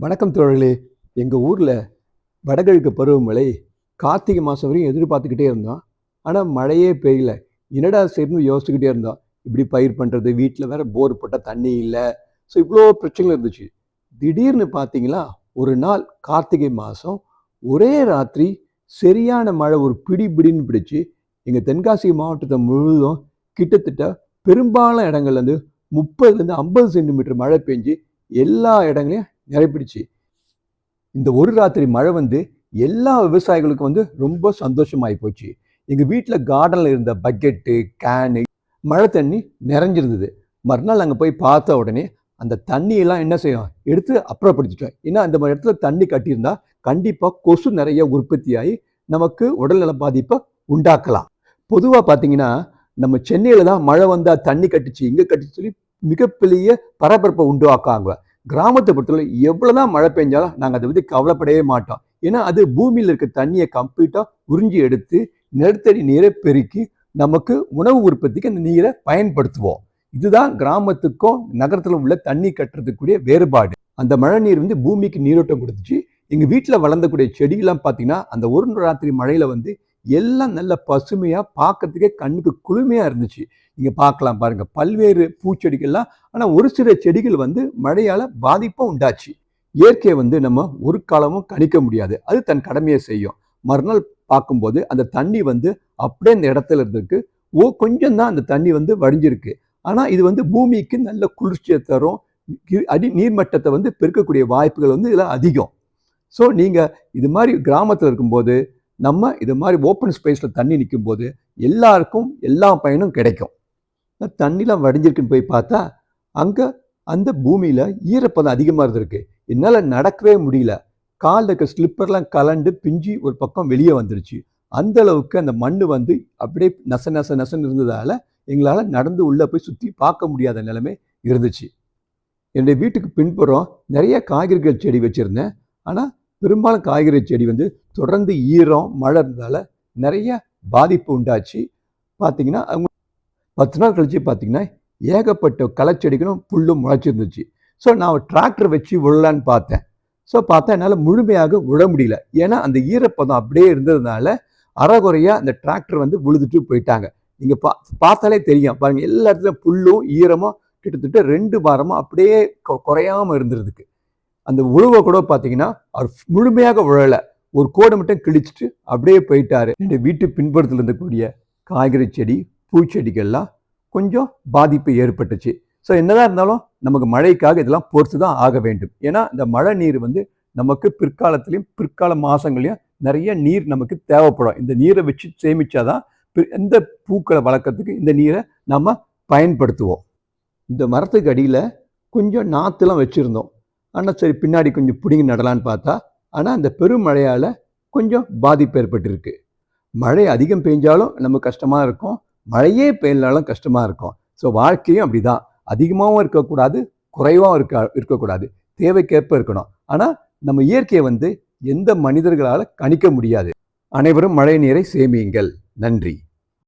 வணக்கம் தோழர்களே. எங்கள் ஊரில் வடகிழக்கு பருவமழை கார்த்திகை மாதம் வரையும் எதிர்பார்த்துக்கிட்டே இருந்தோம். ஆனால் மழையே பெய்யல. என்னடா செய்யணும்னு யோசிச்சுக்கிட்டே இருந்தோம். இப்படி பயிர் பண்ணுறது, வீட்டில் வேற போர் போட்டால் தண்ணி இல்லை. ஸோ இவ்வளோ பிரச்சனைகள் இருந்துச்சு. திடீர்னு பார்த்தீங்களா, ஒரு நாள் கார்த்திகை மாதம் ஒரே ராத்திரி சரியான மழை, ஒரு பிடி பிடின்னு பிடிச்சி எங்கள் தென்காசி மாவட்டத்தை முழுவதும் கிட்டத்தட்ட பெரும்பாலான இடங்கள்லேருந்து 30லேருந்து 50 சென்டிமீட்டர் மழை பெஞ்சு எல்லா இடங்களையும் நிரப்பிடுச்சு. இந்த ஒரு ராத்திரி மழை எல்லா விவசாயிகளுக்கும் ரொம்ப சந்தோஷமாயி போச்சு. எங்கள் வீட்டில் கார்டனில் இருந்த பக்கெட்டு, கேனு, மழை தண்ணி நிறைஞ்சிருந்தது. மறுநாள் அங்கே போய் பார்த்த உடனே அந்த தண்ணியெல்லாம் என்ன செய்யும், எடுத்து அப்புறப்படுத்திட்டோம். ஏன்னா அந்த மாதிரி இடத்துல தண்ணி கட்டியிருந்தா கண்டிப்பாக கொசு நிறைய உற்பத்தியாகி நமக்கு உடல்நல பாதிப்பை உண்டாக்கலாம். பொதுவாக பார்த்தீங்கன்னா, நம்ம சென்னையில் தான் மழை வந்தால் தண்ணி கட்டிச்சு, இங்கே கட்டிச்சு சொல்லி மிகப்பெரிய பரபரப்பை உண்டாக்காங்க. கிராமத்தை பொறுத்தவரை எவ்வளவுதான் மழை பெஞ்சாலும் நாங்கள் அதை பற்றி கவலைப்படவே மாட்டோம். ஏன்னா அது பூமியில் இருக்க தண்ணியை கம்ப்ளீட்டாக உறிஞ்சி எடுத்து நிலத்தடி நீரை பெருக்கி நமக்கு உணவு உற்பத்திக்கு அந்த நீரை பயன்படுத்துவோம். இதுதான் கிராமத்துக்கும் நகரத்தில் உள்ள தண்ணி கட்டுறதுக்குரிய வேறுபாடு. அந்த மழை நீர் பூமிக்கு நீரோட்டம் கொடுத்துச்சு. எங்கள் வீட்டில் வளர்ந்தக்கூடிய செடிகள்லாம் பார்த்தீங்கன்னா, அந்த ஒரு ராத்திரி மழையில எல்லாம் நல்ல பசுமையா பார்க்கறதுக்கே கண்ணுக்கு குளுமையா இருந்துச்சு. நீங்க பார்க்கலாம் பாருங்க, பல்வேறு பூச்செடிகள்லாம். ஆனா ஒரு சில செடிகள் மழையால பாதிப்பும் உண்டாச்சு. இயற்கையை நம்ம ஒரு காலமும் கணிக்க முடியாது. அது தன் கடமையை செய்யும். மறுநாள் பார்க்கும்போது அந்த தண்ணி அப்படியே அந்த இடத்துல இருந்திருக்கு. கொஞ்சம் தான் அந்த தண்ணி வடிஞ்சிருக்கு. ஆனா இது பூமிக்கு நல்ல குளிர்ச்சியை தரும். அடி நீர்மட்டத்தை பெருக்கக்கூடிய வாய்ப்புகள் இதுல அதிகம். ஸோ நீங்க இது மாதிரி கிராமத்தில் இருக்கும்போது, நம்ம இது மாதிரி ஓப்பன் ஸ்பேஸில் தண்ணி நிற்கும் போது எல்லாருக்கும் எல்லா பயனும் கிடைக்கும். தண்ணிலாம் வடிஞ்சிருக்குன்னு போய் பார்த்தா அங்கே அந்த பூமியில் ஈரப்பதம் அதிகமாக இருந்திருக்கு. என்னால் நடக்கவே முடியல. காலில் இருக்க ஸ்லிப்பர்லாம் கலண்டு பிஞ்சு ஒரு பக்கம் வெளியே வந்துருச்சு. அந்த அளவுக்கு அந்த மண் அப்படியே நச நச நசன்னு இருந்ததால் எங்களால் நடந்து உள்ளே போய் சுற்றி பார்க்க முடியாத நிலைமை இருந்துச்சு. என்னுடைய வீட்டுக்கு பின்புறம் நிறைய காய்கறிகள் செடி வச்சுருந்தேன். ஆனால் பெரும்பாலும் காய்கறி செடி தொடர்ந்து ஈரம் மழை இருந்ததால் நிறைய பாதிப்பு உண்டாச்சு. பார்த்தீங்கன்னா அவங்க 10 நாள் கழிச்சு பார்த்தீங்கன்னா ஏகப்பட்ட களைச்செடிகளும் புல்லும் முளைச்சிருந்துச்சு. ஸோ நான் டிராக்டர் வச்சு விழலான்னு பார்த்தேன். ஸோ பார்த்தா என்னால் முழுமையாக விழ முடியல. ஏன்னா அந்த ஈரப்பதம் அப்படியே இருந்ததுனால அறகுறையாக அந்த டிராக்டர் விழுதுட்டு போயிட்டாங்க. நீங்கள் பார்த்தாலே தெரியும் பாருங்க, எல்லா இடத்துலையும் புல்லும் ஈரமும் கிட்டத்தட்ட 2 வாரமாக அப்படியே குறையாமல் இருந்ததுக்கு. அந்த உழுவை கூட பார்த்தீங்கன்னா அவர் முழுமையாக உழலை, ஒரு கோடை மட்டும் கிழிச்சிட்டு அப்படியே போயிட்டாரு. என்னுடைய வீட்டு பின்புறத்தில் இருந்தக்கூடிய காய்கறி செடி, பூச்செடிகள்லாம் கொஞ்சம் பாதிப்பு ஏற்பட்டுச்சு. ஸோ என்னதான் இருந்தாலும் நமக்கு மழைக்காக இதெல்லாம் பொறுத்து தான் ஆக வேண்டும். ஏன்னா இந்த மழை நீர் நமக்கு பிற்காலத்திலையும் பிற்கால மாதங்களையும் நிறைய நீர் நமக்கு தேவைப்படும். இந்த நீரை வச்சு சேமிச்சாதான் எந்த பூக்களை வளர்க்கறதுக்கு இந்த நீரை நம்ம பயன்படுத்துவோம். இந்த மரத்துக்கு அடியில் கொஞ்சம் நாற்றுலாம் வச்சுருந்தோம். ஆனால் சரி பின்னாடி கொஞ்சம் பிடிங்கி நடலான்னு பார்த்தா, ஆனால் அந்த பெரும் மழையால் கொஞ்சம் பாதிப்பு ஏற்பட்டிருக்கு. மழை அதிகம் பெஞ்சாலும் நமக்கு கஷ்டமாக இருக்கும், மழையே பெய்யலாலும் கஷ்டமாக இருக்கும். ஸோ வாழ்க்கையும் அப்படி தான். அதிகமாகவும் இருக்கக்கூடாது, குறைவாகவும் இருக்கக்கூடாது. தேவைக்கேற்ப இருக்கணும். ஆனால் நம்ம இயற்கையை எந்த மனிதர்களால் கணிக்க முடியாது. அனைவரும் மழை நீரை சேமியுங்கள். நன்றி.